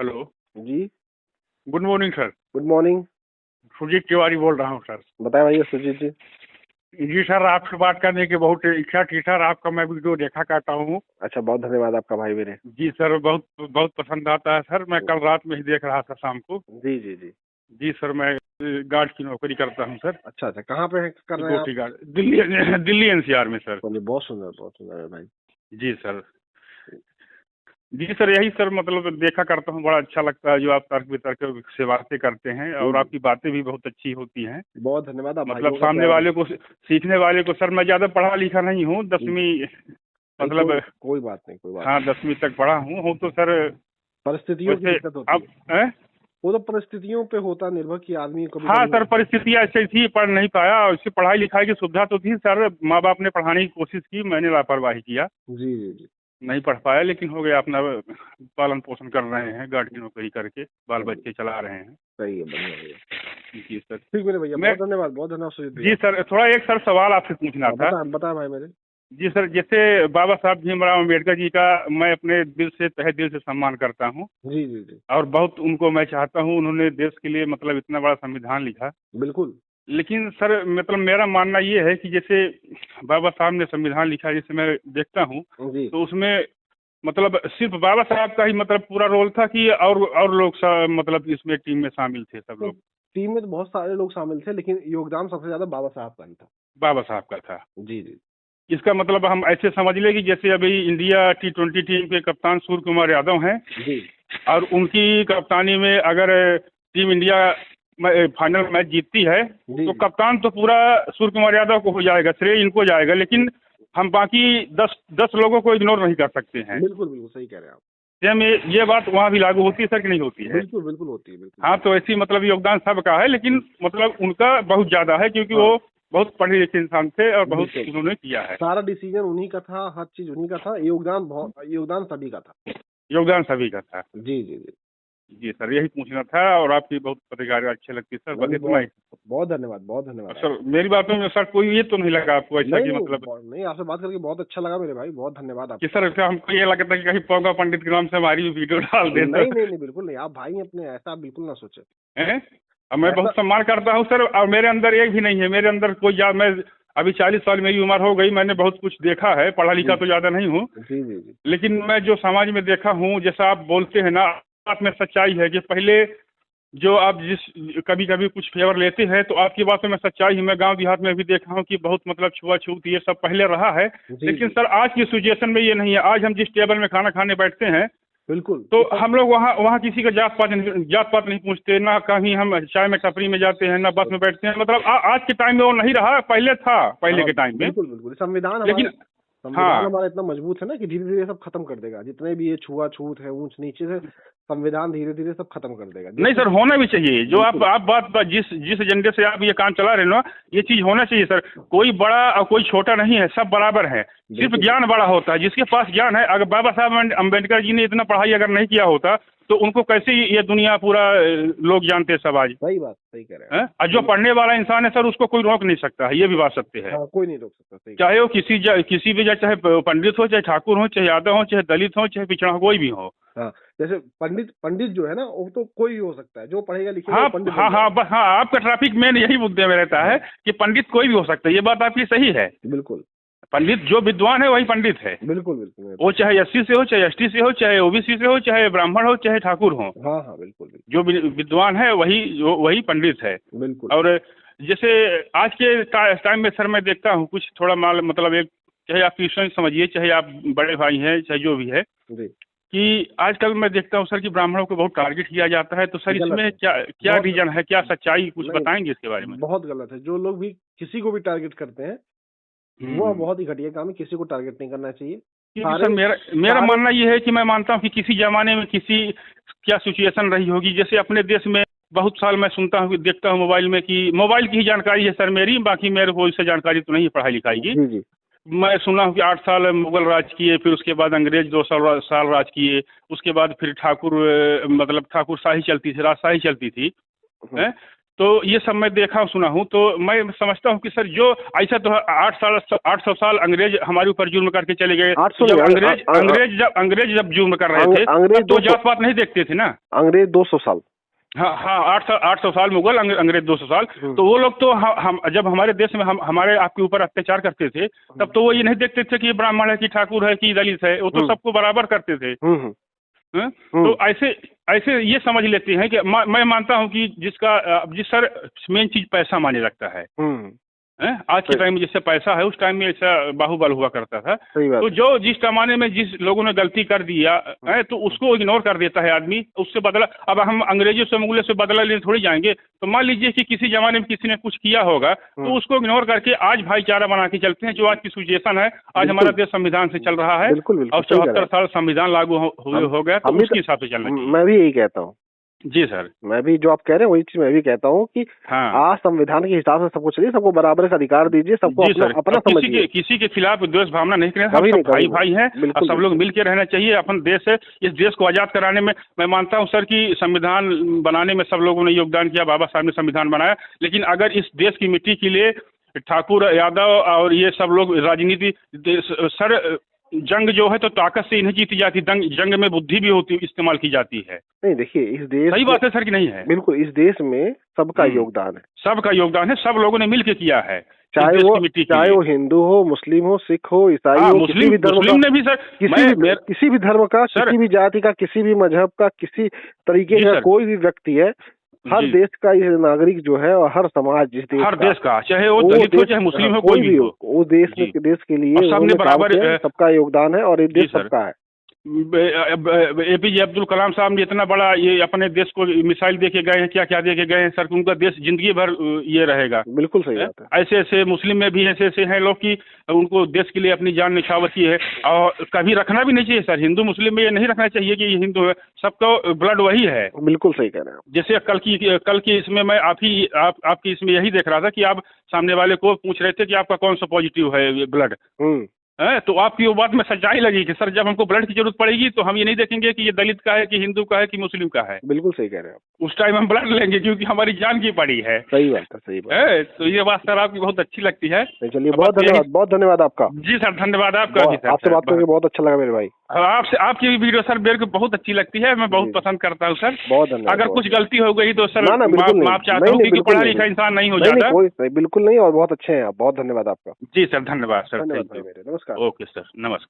Hello. जी। Good morning sir. Good morning. Sujit Tiwari बोल रहा हूँ सर। बताएं भैया सुजीत जी। जी सर, आपसे बात करने की बहुत इच्छा थी सर। आपका मैं वीडियो देखा करता हूँ। अच्छा, बहुत धन्यवाद आपका भाई मेरे। जी सर, बहुत बहुत पसंद आता है सर। मैं कल रात में ही देख रहा था शाम को। जी जी जी। जी सर, मैं गार्ड की नौकरी करता हूँ सर। अच्छा अच्छा, कहाँ पे कर रहे हैं आप? Security guard, Delhi Delhi NCR में सर। चलिए, बहुत सुंदर है भाई। जी सर। जी सर, यही सर मतलब देखा करता हूँ, बड़ा अच्छा लगता है जो आप तर्क वितर्क से बातें करते हैं, और जी, आपकी बातें भी बहुत अच्छी होती हैं। बहुत धन्यवाद, आप मतलब भाइयों का सामने प्यार। वाले को, सीखने वाले को। सर मैं ज़्यादा पढ़ा लिखा नहीं हूँ, नहीं, 10वीं कोई मतलब। कोई बात नहीं, कोई बात हाँ, नहीं। 10वीं तक पढ़ा हूँ तो सर। परिस्थितियों की वैसे दिक्कत होती अब है। हैं? वो तो परिस्थितियों पे होता निर्भर कि आदमी कभी हाँ कभी। सर, परिस्थितियाँ ऐसी थी, पढ़ नहीं पाया। उससे पढ़ाई लिखाई की सुविधा तो थी सर, माँ बाप ने पढ़ाने की कोशिश की, मैंने लापरवाही किया, जी जी जी। नहीं पढ़ पाया। लेकिन हो गया, अपना पालन पोषण कर रहे हैं, गार्ड की नौकरी करके बाल चलिए, बच्चे चला रहे हैं। सही है, बढ़िया भैया। जी सर। ठीक मेरे भैया, मैं, बहुत धन्यवाद सुजीत जी भैया। सर, थोड़ा एक सर सवाल आपसे पूछना हाँ, था। बता भाई मेरे। जी सर, जैसे बाबा साहब भीमराव अम्बेडकर जी का मैं अपने दिल से, तहे दिल से सम्मान करता हूँ, जी जी जी। और बहुत उनको मैं चाहता हूँ। उन्होंने देश के लिए मतलब इतना बड़ा संविधान लिखा। बिल्कुल। लेकिन सर मतलब मेरा मानना ये है कि जैसे बाबा साहब ने संविधान लिखा, जैसे मैं देखता हूँ, जी। तो उसमें मतलब सिर्फ बाबा साहब का ही मतलब पूरा रोल था कि और लोग मतलब इसमें टीम में शामिल थे सब तो लोग? टीम में तो बहुत सारे लोग शामिल थे, लेकिन योगदान सबसे ज्यादा बाबा साहब का ही था। बाबा साहब का था। जी जी। इसका मतलब हम ऐसे समझ लें कि जैसे अभी इंडिया T20 टीम के कप्तान सूर्य कुमार यादव हैं, जी और उनकी कप्तानी में अगर टीम इंडिया फाइनल मैच जीतती है, जी तो जी। कप्तान तो पूरा सूर्य कुमार यादव को हो जाएगा, श्रेय इनको जाएगा। लेकिन हम बाकी 10 लोगों को इग्नोर नहीं कर सकते हैं। बिल्कुल बिल्कुल सही कह रहे हैं आप। सेम ये बात वहाँ भी लागू होती है सर कि नहीं होती है? बिल्कुल बिल्कुल होती है, बिल्कुल हाँ, सही। तो ऐसी मतलब योगदान सबका है, लेकिन मतलब उनका बहुत ज़्यादा है, क्योंकि हाँ, वो बहुत पढ़े लिखे इंसान थे और बहुत बिल्कुल। उन्होंने किया है। सारा डिसीजन उन्हीं का था, हर चीज उन्हीं का था, योगदान सभी का था। योगदान सभी का था। जी जी जी। जी सर, यही पूछना था, और आपकी बहुत प्रतिक्रिया अच्छी लगती है सर, बस नहीं, इतना ही। बहुत बहुत धन्यवाद, बहुत धन्यवाद सर आपका। मेरी बातों में सर कोई ये तो नहीं लगा आपको ऐसा नहीं कि नहीं, मतलब नहीं, आपसे बात करके बहुत अच्छा लगा मेरे भाई, बहुत धन्यवाद कि आपका। सर ऐसा हमको ये लगता है कि कहीं पोगा पंडित के नाम से हमारी भी वीडियो डाल दे तो? नहीं नहीं नहीं, बिल्कुल नहीं, आप भाई हैं अपने, ऐसा आप बिल्कुल ना सोचे। हैं? अब मैं ऐसा। बहुत सम्मान करता हूँ सर, और मेरे अंदर एक भी नहीं है, मेरे अंदर कोई मैं अभी 40 साल मेरी उम्र हो गई, मैंने बहुत कुछ देखा है, पढ़ा लिखा जी तो ज़्यादा नहीं हूँ। जी जी जी। लेकिन मैं जो समाज में देखा हूँ, जैसा आप बोलते हैं ना, बात में सच्चाई है कि पहले जो आप जिस कभी कभी कुछ फेवर लेते हैं, तो आपकी बातों में सच्चाई है। मैं गांव देहात में भी देखा हूँ कि बहुत मतलब छुआछूत ये सब पहले रहा है। जी लेकिन जी। सर आज की सिचुएशन में ये नहीं है। आज हम जिस टेबल में खाना खाने बैठते हैं, बिल्कुल तो ये सब। हम लोग वहाँ वहाँ किसी का जात पात नहीं पूछते, ना कहीं हम चाय में टपरी में जाते हैं, ना बस में बैठते हैं। मतलब आज के टाइम में वो नहीं रहा, पहले था, पहले हाँ, के टाइम में। बिल्कुल बिल्कुल, लेकिन हाँ, संविधान हमारा इतना मजबूत है ना कि धीरे धीरे सब खत्म कर देगा, जितने भी ये छुआछूत है, ऊंच नीचे से संविधान धीरे धीरे सब खत्म कर देगा, नहीं देखिए। सर, होना भी चाहिए। जो बिल्कुल। आप जिस जिस एजेंडे से आप ये काम चला रहे हो ना, ये चीज होना चाहिए सर। कोई बड़ा और कोई छोटा नहीं है, सब बराबर है। सिर्फ बिल्कुल ज्ञान बड़ा होता है, जिसके पास ज्ञान है। अगर बाबा साहब अम्बेडकर जी ने इतना पढ़ाई अगर नहीं किया होता, तो उनको कैसे ये दुनिया पूरा लोग जानते सब आज? सही बात, सही कह रहे हैं आप। हैं? और जो पढ़ने वाला इंसान है सर, उसको कोई रोक नहीं सकता है, ये भी बात सत्य है। हाँ, कोई नहीं रोक सकता, सही कह चाहे वो किसी भी चाहे पंडित हो, चाहे ठाकुर हो, चाहे यादव हो, चाहे दलित हो, चाहे पिछड़ा हो, कोई भी हो। रहे हैं। हाँ, जैसे पंडित पंडित जो है ना, वो तो कोई भी हो सकता है, जो पढ़ेगा लिखेगा हाँ वो पंडित हाँ बन हाँ, जाएगा। बस हाँ, आपका ट्रैफिक मेन यही मुद्दे में रहता है हाँ, कि पंडित कोई भी हो सकता है। ये बात आपकी सही है। बिल्कुल पंडित जो विद्वान है वही पंडित है। बिल्कुल बिल्कुल। वो चाहे एससी से हो, चाहे एसटी से हो, चाहे ओबीसी से हो, चाहे ब्राह्मण हो, चाहे ठाकुर हो। हाँ हाँ, बिल्कुल बिल्कुल। जो विद्वान है वही पंडित है। बिल्कुल। और जैसे आज के टाइम में सर मैं देखता हूँ कुछ थोड़ा माल मतलब एक, चाहे आप क्रिश्चियन समझिए, चाहे आप बड़े भाई हैं, चाहे जो भी है, जी। कि आजकल मैं देखता हूँ सर कि ब्राह्मणों को बहुत टारगेट किया जाता है। तो सर गलत इसमें है, क्या क्या बहुत रीजन है, क्या सच्चाई, कुछ नहीं, बताएंगे इसके बारे में? बहुत गलत है। जो लोग भी किसी को भी टारगेट करते हैं, वो हम्म। बहुत ही घटिया काम है, किसी को टारगेट नहीं करना चाहिए। क्योंकि सर सारे मेरा सारे। मानना ये है कि मैं मानता हूँ कि किसी जमाने में किसी क्या सिचुएशन रही होगी। जैसे अपने देश में बहुत साल मैं सुनता हूँ, देखता हूँ मोबाइल में, कि मोबाइल की ही जानकारी है सर मेरी, बाकी मेरे को इससे जानकारी तो नहीं है पढ़ाई लिखाई की। जी जी। मैं सुना हूँ कि 8 साल मुगल राज किए, फिर उसके बाद अंग्रेज 2 साल राज किए, उसके बाद फिर ठाकुर मतलब ठाकुर शाही चलती थी, राजशाही चलती थी। हम्म, हैं? तो ये सब मैं देखा सुना हूँ, तो मैं समझता हूँ कि सर जो ऐसा तो 800 साल अंग्रेज हमारे ऊपर जुर्म करके चले गए। 800 जब नहीं, अंग्रेज जब जुर्म कर रहे थे अंग्रेज तब तो 200 जात पात नहीं देखते थे ना। अंग्रेज 200 साल। हाँ हाँ, 800 साल मुगल, अंग्रेज 200 साल। तो वो लोग तो हम जब हमारे देश में हमारे आपके ऊपर अत्याचार करते थे तब तो वो ये नहीं देखते थे कि ये ब्राह्मण है कि ठाकुर है कि दलित है, वो तो सबको बराबर करते थे। तो ऐसे ऐसे ये समझ लेते हैं कि मैं मानता हूँ कि जिस सर मेन चीज पैसा माने लगता है। आज के टाइम में जैसे पैसा है, उस टाइम में ऐसा बाहुबल हुआ करता था। तो जो जिस जमाने में जिस लोगों ने गलती कर दिया है तो उसको इग्नोर कर देता है आदमी, उससे बदला। अब हम अंग्रेजों से मुगलों से बदला लेने थोड़ी जाएंगे। तो मान लीजिए कि किसी जमाने में किसी ने कुछ किया होगा तो उसको इग्नोर करके आज भाईचारा बना के चलते हैं, जो आज की सिचुएशन है। आज हमारा देश संविधान से चल रहा है और 74 साल संविधान लागू हो गया, तो उसके हिसाब से चलना चाहिए। मैं भी यही कहता हूँ। जी सर, मैं भी जो आप कह रहे हैं वही चीज मैं भी कहता हूँ कि आज संविधान के हिसाब से सबको चलिए, सबको बराबर का अधिकार दीजिए, सबको अपना समझिए। किसी के खिलाफ द्वेष भावना नहीं करना, सब भाई भाई हैं और सब लोग मिलकर रहना चाहिए। अपन देश है, इस देश को आजाद कराने में मैं मानता हूँ सर कि संविधान बनाने में सब लोगों ने योगदान किया, बाबा साहब ने संविधान बनाया। लेकिन अगर इस देश की मिट्टी के लिए ठाकुर यादव और ये सब लोग राजनीति सर, जंग जो है तो ताकत से नहीं जीती जाती, जंग में बुद्धि भी होती इस्तेमाल की जाती है। नहीं देखिए, इस देश सही बात है सर कि नहीं है? बिल्कुल, इस देश में सबका योगदान है, सबका योगदान है, सब लोगों ने मिलकर किया है। चाहे वो हिंदू हो, मुस्लिम हो, सिख हो, ईसाई हो, किसी भी धर्म का, ने भी सर, किसी भी धर्म का, किसी भी जाति का, किसी भी मजहब का, किसी तरीके का कोई भी व्यक्ति है, हर देश का ये नागरिक जो है और हर समाज जिस देश हर देश का, चाहे वो दलित हो चाहे मुस्लिम हो, कोई भी हो, वो देश के लिए सबने बराबर सबका योगदान है और ये देश सबका है। APJ अब्दुल कलाम साहब ने इतना बड़ा ये अपने देश को मिसाइल दे के गए हैं, क्या क्या दे के गए हैं सर, उनका देश जिंदगी भर ये रहेगा। बिल्कुल सही बात है। ऐसे ऐसे मुस्लिम में भी ऐसे हैं लोग कि उनको देश के लिए अपनी जान निछावर की है, और कभी रखना भी नहीं चाहिए सर। हिंदू मुस्लिम में ये नहीं रखना चाहिए कि ये हिंदू है, सबका ब्लड वही है। बिल्कुल सही कह रहे हैं। जैसे कल की इसमें मैं आपकी इसमें यही देख रहा था कि आप सामने वाले को पूछ रहे थे कि आपका कौन सा पॉजिटिव है ब्लड, तो आपकी वो बात में सच्चाई लगी कि सर जब हमको ब्लड की जरूरत पड़ेगी तो हम ये नहीं देखेंगे कि ये दलित का है कि हिंदू का है कि मुस्लिम का है। बिल्कुल सही कह रहे हैं आप। उस टाइम हम ब्लड लेंगे क्योंकि हमारी जान की पड़ी है। सही बात है, सही बात है। तो ये बात सर आपकी बहुत अच्छी लगती है। चलिए, बहुत धन्यवाद आपका। जी सर, धन्यवाद आपका भी सर। आपसे बात करके बहुत अच्छा लगा मेरे भाई। आपकी भी वीडियो सर मेरे को बहुत अच्छी लगती है, मैं बहुत पसंद करता हूँ सर। बहुत धन्यवाद। अगर कुछ गलती हो गई तो सर माफ चाहता हूँ, क्योंकि पढ़ा लिखा इंसान नहीं हो जाता। बिल्कुल नहीं, और बहुत अच्छे हैं आप। बहुत धन्यवाद आपका। जी सर, धन्यवाद सर। नमस्कार। ओके सर, नमस्कार।